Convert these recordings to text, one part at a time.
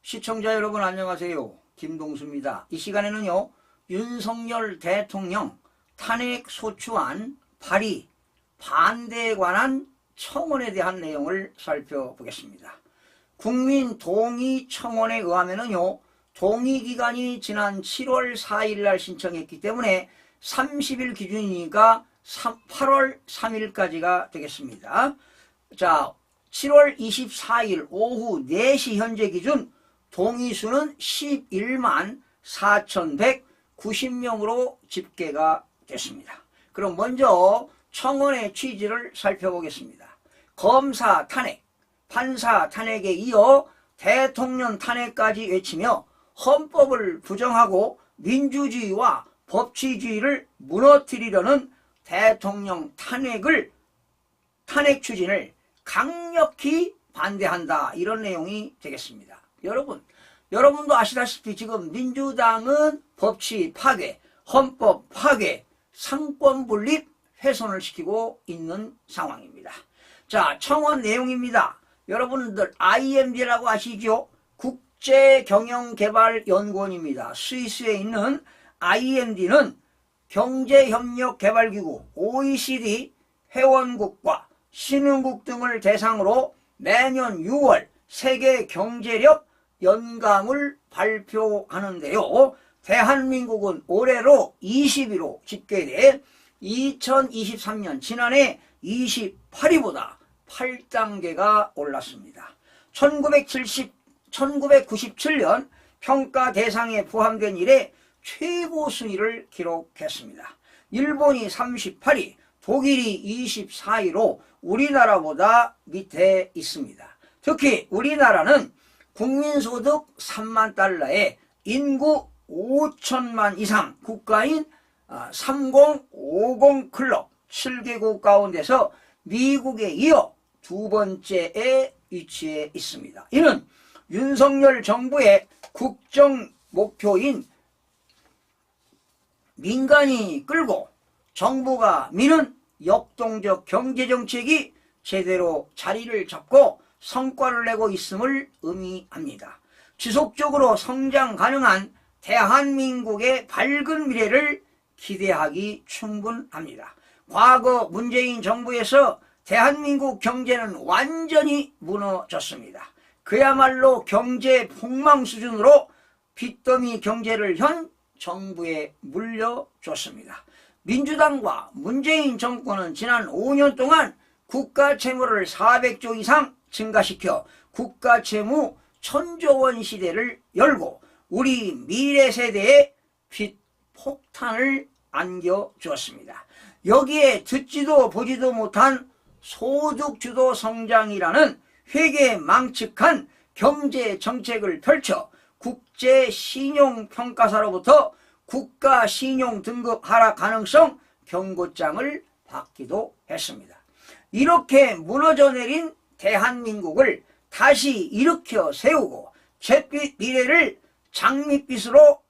시청자 여러분 안녕하세요. 김동수입니다. 이 시간에는요, 윤석열 대통령 탄핵 소추안 발의 반대에 관한 청원에 대한 내용을 살펴보겠습니다. 국민동의청원에 의하면요, 동의기간이 지난 7월 4일 날 신청했기 때문에 30일 기준이니까 8월 3일까지가 되겠습니다. 자, 7월 24일 오후 4시 현재 기준 동의수는 11만 4,190명으로 집계가 됐습니다. 그럼 먼저 청원의 취지를 살펴보겠습니다. 검사 탄핵, 판사 탄핵에 이어 대통령 탄핵까지 외치며 헌법을 부정하고 민주주의와 법치주의를 무너뜨리려는 대통령 탄핵 추진을 강력히 반대한다, 이런 내용이 되겠습니다. 여러분도 아시다시피 지금 민주당은 법치 파괴, 헌법 파괴, 상권 분립 훼손을 시키고 있는 상황입니다. 자, 청원 내용입니다. 여러분들 IMD라고 아시죠? 국제경영개발연구원입니다. 스위스에 있는 IMD는 경제협력개발기구 OECD 회원국과 신흥국 등을 대상으로 매년 6월 세계경제력 연감을 발표하는데요. 대한민국은 올해로 20위로 집계돼 2023년 지난해 28위보다 8단계가 올랐습니다. 1997년 평가 대상에 포함된 이래 최고 순위를 기록했습니다. 일본이 38위, 독일이 24위로 우리나라보다 밑에 있습니다. 특히 우리나라는 국민소득 3만 달러에 인구 5천만 이상 국가인 3050 클럽 7개국 가운데서 미국에 이어 두 번째에 위치해 있습니다. 이는 윤석열 정부의 국정 목표인 민간이 끌고 정부가 미는 역동적 경제정책이 제대로 자리를 잡고 성과를 내고 있음을 의미합니다. 지속적으로 성장 가능한 대한민국의 밝은 미래를 기대하기 충분합니다. 과거 문재인 정부에서 대한민국 경제는 완전히 무너졌습니다. 그야말로 경제 폭망 수준으로 빚더미 경제를 현 정부에 물려줬습니다. 민주당과 문재인 정권은 지난 5년 동안 국가 채무를 400조 이상 증가시켜 국가 채무 1000조 원 시대를 열고 우리 미래 세대에 빚 폭탄을 안겨주었습니다. 여기에 듣지도 보지도 못한 소득주도 성장이라는 회계망측한 경제 정책을 펼쳐 국제신용평가사로부터 국가신용등급 하락 가능성 경고장을 받기도 했습니다. 이렇게 무너져 내린 대한민국을 다시 일으켜 세우고 잿빛 미래를 장밋빛으로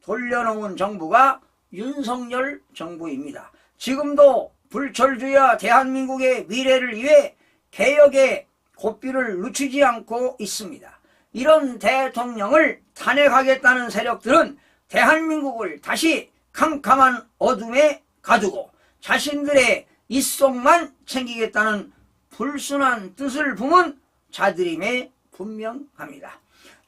돌려놓은 정부가 윤석열 정부입니다. 지금도 불철주야 대한민국의 미래를 위해 개혁의 고삐를 늦추지 않고 있습니다. 이런 대통령을 탄핵하겠다는 세력들은 대한민국을 다시 캄캄한 어둠에 가두고 자신들의 입속만 챙기겠다는 불순한 뜻을 품은 자들임에 분명합니다.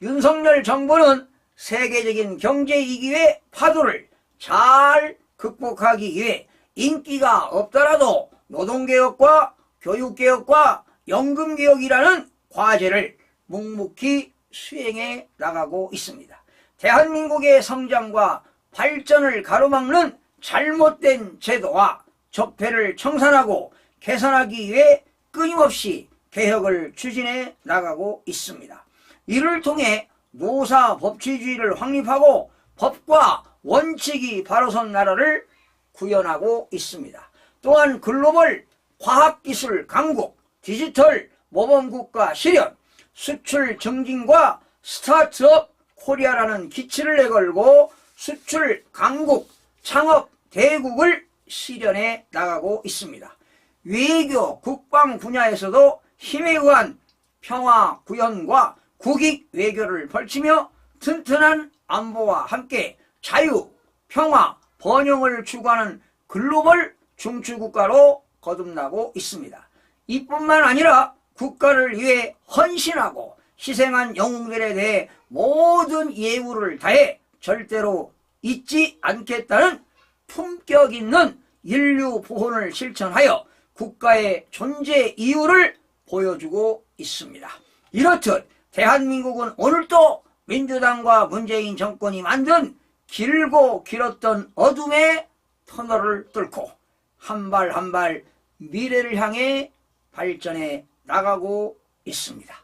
윤석열 정부는 세계적인 경제위기의 파도를 잘 극복하기 위해 인기가 없더라도 노동개혁과 교육개혁과 연금개혁이라는 과제를 묵묵히 수행해 나가고 있습니다. 대한민국의 성장과 발전을 가로막는 잘못된 제도와 적폐를 청산하고 개선하기 위해 끊임없이 개혁을 추진해 나가고 있습니다. 이를 통해 노사 법치주의를 확립하고 법과 원칙이 바로선 나라를 구현하고 있습니다. 또한 글로벌 과학기술 강국, 디지털 모범국가 실현, 수출 증진과 스타트업 코리아라는 기치를 내걸고 수출 강국, 창업 대국을 실현해 나가고 있습니다. 외교, 국방 분야에서도 힘에 의한 평화 구현과 국익 외교를 벌치며 튼튼한 안보와 함께 자유, 평화, 번영을 추구하는 글로벌 중추국가로 거듭나고 있습니다. 이뿐만 아니라 국가를 위해 헌신하고 희생한 영웅들에 대해 모든 예우를 다해 절대로 잊지 않겠다는 품격 있는 인류 보훈을 실천하여 국가의 존재 이유를 보여주고 있습니다. 이렇듯 대한민국은 오늘도 민주당과 문재인 정권이 만든 길고 길었던 어둠의 터널을 뚫고 한 발 한 발 미래를 향해 발전해 나가고 있습니다.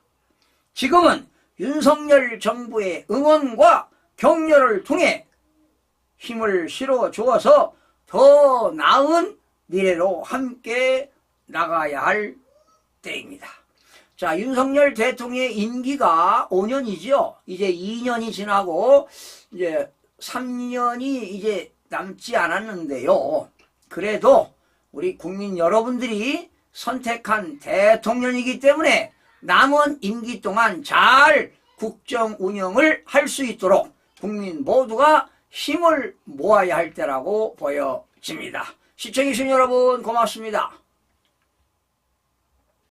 지금은 윤석열 정부의 응원과 격려를 통해 힘을 실어 주어서 더 나은 미래로 함께 나가야 할 때입니다. 자, 윤석열 대통령의 임기가 5년이죠. 이제 2년이 지나고 이제 3년이 이제 남지 않았는데요. 그래도 우리 국민 여러분들이 선택한 대통령이기 때문에 남은 임기 동안 잘 국정 운영을 할 수 있도록 국민 모두가 힘을 모아야 할 때라고 보여집니다. 시청해주신 여러분 고맙습니다.